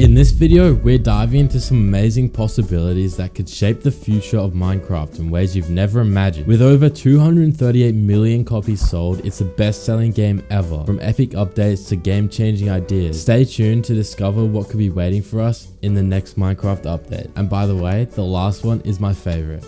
In this video, we're diving into some amazing possibilities that could shape the future of Minecraft in ways you've never imagined. With over 238 million copies sold, it's the best-selling game ever. From epic updates to game-changing ideas, stay tuned to discover what could be waiting for us in the next Minecraft update. And by the way, the last one is my favorite.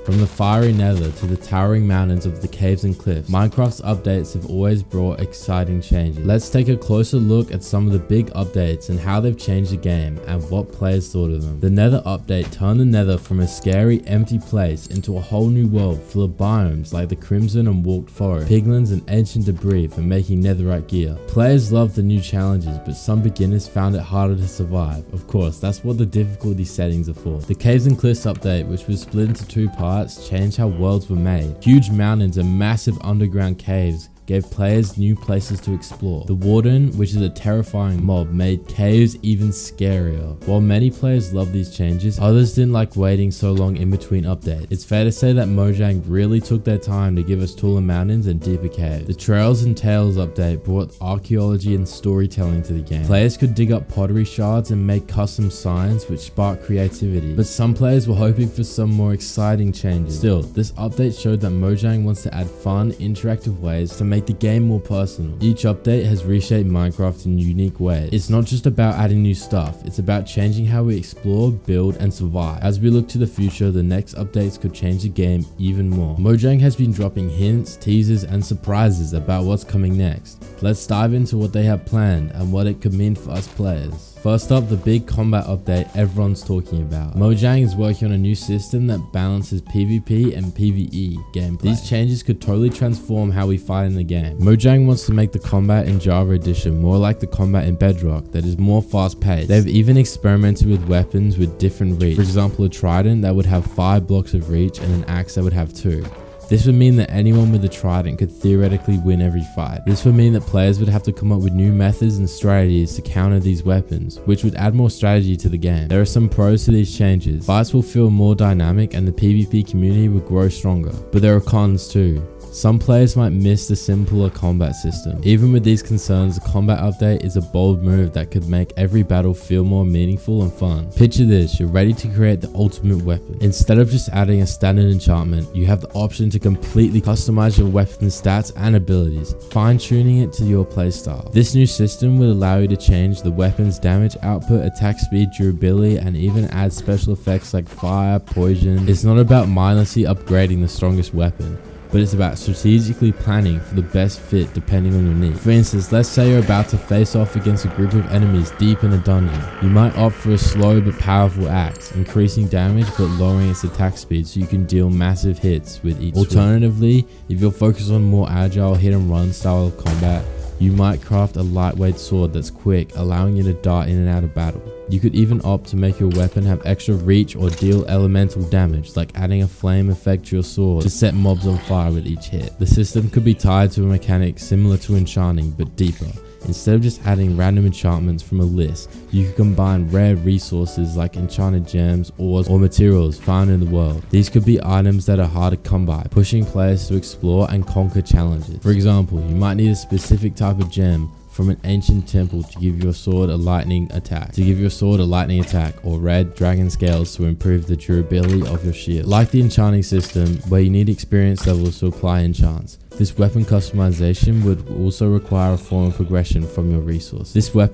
From the fiery nether to the towering mountains of the caves and cliffs, Minecraft's updates have always brought exciting changes. Let's take a closer look at some of the big updates and how they've changed the game and what players thought of them. The nether update turned the nether from a scary, empty place into a whole new world full of biomes like the Crimson and Walked Forest, piglins and ancient debris for making netherite gear. Players loved the new challenges, but some beginners found it harder to survive. Of course, that's what the difficulty settings are for. The caves and cliffs update, which was split into two parts, changed how worlds were made. Huge mountains and massive underground caves gave players new places to explore. The Warden, which is a terrifying mob, made caves even scarier. While many players loved these changes, others didn't like waiting so long in between updates. It's fair to say that Mojangs really took their time to give us taller mountains and deeper caves. The Trails and Tales update brought archaeology and storytelling to the game. Players could dig up pottery shards and make custom signs, which sparked creativity. But some players were hoping for some more exciting changes. Still, this update showed that Mojang wants to add fun, interactive ways to make the game more personal. Each update has reshaped Minecraft in unique ways. It's not just about adding new stuff, it's about changing how we explore, build, and survive. As we look to the future, the next updates could change the game even more. Mojang has been dropping hints, teasers, and surprises about what's coming next. Let's dive into what they have planned and what it could mean for us players. First up, the big combat update everyone's talking about. Mojang is working on a new system that balances PvP and PvE gameplay. These changes could totally transform how we fight in the game. Mojang wants to make the combat in Java Edition more like the combat in Bedrock that is more fast paced. They've even experimented with weapons with different reach. For example, a trident that would have 5 blocks of reach and an axe that would have 2. This would mean that anyone with a trident could theoretically win every fight. This would mean that players would have to come up with new methods and strategies to counter these weapons, which would add more strategy to the game. There are some pros to these changes. Fights will feel more dynamic and the PvP community will grow stronger. But there are cons too. Some players might miss the simpler combat system. Even with these concerns, the combat update is a bold move that could make every battle feel more meaningful and fun. Picture this, you're ready to create the ultimate weapon. Instead of just adding a standard enchantment, you have the option to completely customize your weapon's stats and abilities, fine-tuning it to your playstyle. This new system will allow you to change the weapon's damage output, attack speed, durability, and even add special effects like fire, poison. It's not about mindlessly upgrading the strongest weapon, but it's about strategically planning for the best fit depending on your needs. For instance, let's say you're about to face off against a group of enemies deep in a dungeon. You might opt for a slow but powerful axe, increasing damage but lowering its attack speed so you can deal massive hits with each swing. Alternatively, if you're focused on more agile hit and run style of combat, you might craft a lightweight sword that's quick, allowing you to dart in and out of battle. You could even opt to make your weapon have extra reach or deal elemental damage, like adding a flame effect to your sword to set mobs on fire with each hit. The system could be tied to a mechanic similar to enchanting, but deeper. Instead of just adding random enchantments from a list, you could combine rare resources like enchanted gems, ores, or materials found in the world. These could be items that are hard to come by, pushing players to explore and conquer challenges. For example, you might need a specific type of gem from an ancient temple to give your sword a lightning attack, or red dragon scales to improve the durability of your shield. Like the enchanting system, where you need experience levels to apply enchants, this weapon customization would also require a form of progression from your resources. Or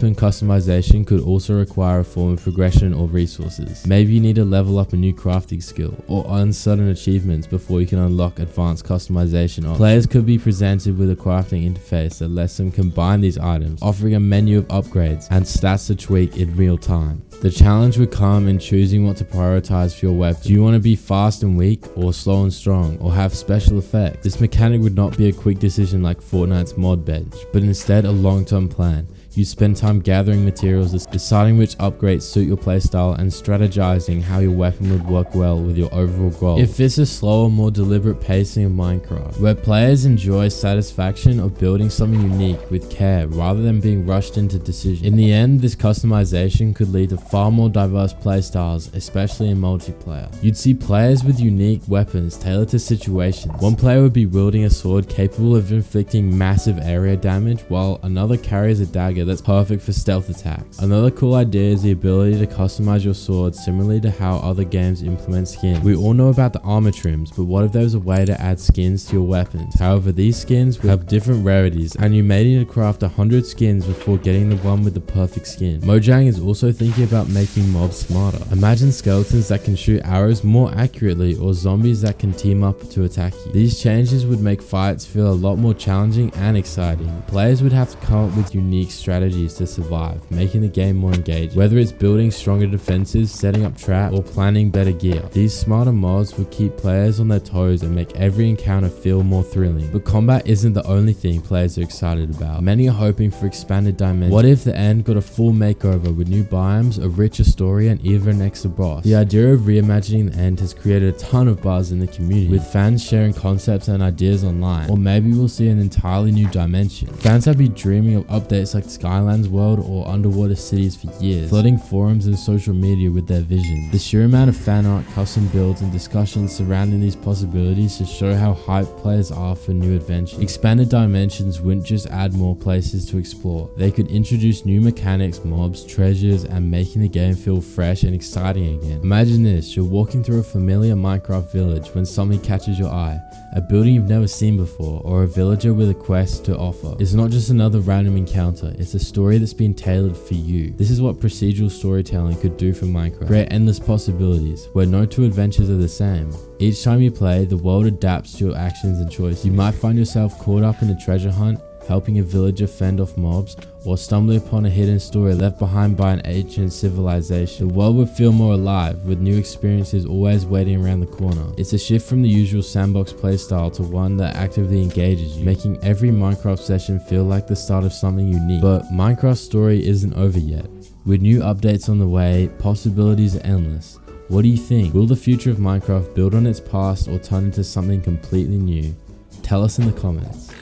resources. Maybe you need to level up a new crafting skill, or earn certain achievements before you can unlock advanced customization options. Players could be presented with a crafting interface that lets them combine these items, offering a menu of upgrades and stats to tweak in real time. The challenge would come in choosing what to prioritize for your weapon. Do you want to be fast and weak, or slow and strong, or have special effects? This mechanic would not be a quick decision like Fortnite's mod bench, but instead a long-term plan. You spend time gathering materials, deciding which upgrades suit your playstyle, and strategizing how your weapon would work well with your overall goal. If it's a slower, more deliberate pacing of Minecraft, where players enjoy satisfaction of building something unique with care rather than being rushed into decisions. In the end, this customization could lead to far more diverse playstyles, especially in multiplayer. You'd see players with unique weapons tailored to situations. One player would be wielding a sword capable of inflicting massive area damage, while another carries a dagger that's perfect for stealth attacks. Another cool idea is the ability to customize your sword similarly to how other games implement skins. We all know about the armor trims, but what if there was a way to add skins to your weapons? However, these skins will have different rarities, and you may need to craft 100 skins before getting the one with the perfect skin. Mojang is also thinking about making mobs smarter. Imagine skeletons that can shoot arrows more accurately, or zombies that can team up to attack you. These changes would make fights feel a lot more challenging and exciting. Players would have to come up with unique strategies to survive, making the game more engaging. Whether it's building stronger defenses, setting up traps, or planning better gear, these smarter mods would keep players on their toes and make every encounter feel more thrilling. But combat isn't the only thing players are excited about. Many are hoping for expanded dimensions. What if the end got a full makeover with new biomes, a richer story, and even an extra boss? The idea of reimagining the end has created a ton of buzz in the community, with fans sharing concepts and ideas online. Or maybe we'll see an entirely new dimension. Fans have been dreaming of updates like Skylands World or underwater cities for years, flooding forums and social media with their vision. The sheer amount of fan art, custom builds, and discussions surrounding these possibilities to show how hyped players are for new adventures. Expanded dimensions wouldn't just add more places to explore, they could introduce new mechanics, mobs, treasures, and making the game feel fresh and exciting again. Imagine this, you're walking through a familiar Minecraft village when something catches your eye, a building you've never seen before, or a villager with a quest to offer. It's not just another random encounter, it's a story that's been tailored for you. This is what procedural storytelling could do for Minecraft. Create endless possibilities, where no two adventures are the same. Each time you play, the world adapts to your actions and choices. You might find yourself caught up in a treasure hunt, helping a villager fend off mobs, or stumbling upon a hidden story left behind by an ancient civilization. The world would feel more alive, with new experiences always waiting around the corner. It's a shift from the usual sandbox playstyle to one that actively engages you, making every Minecraft session feel like the start of something unique. But Minecraft's story isn't over yet. With new updates on the way, possibilities are endless. What do you think? Will the future of Minecraft build on its past or turn into something completely new? Tell us in the comments.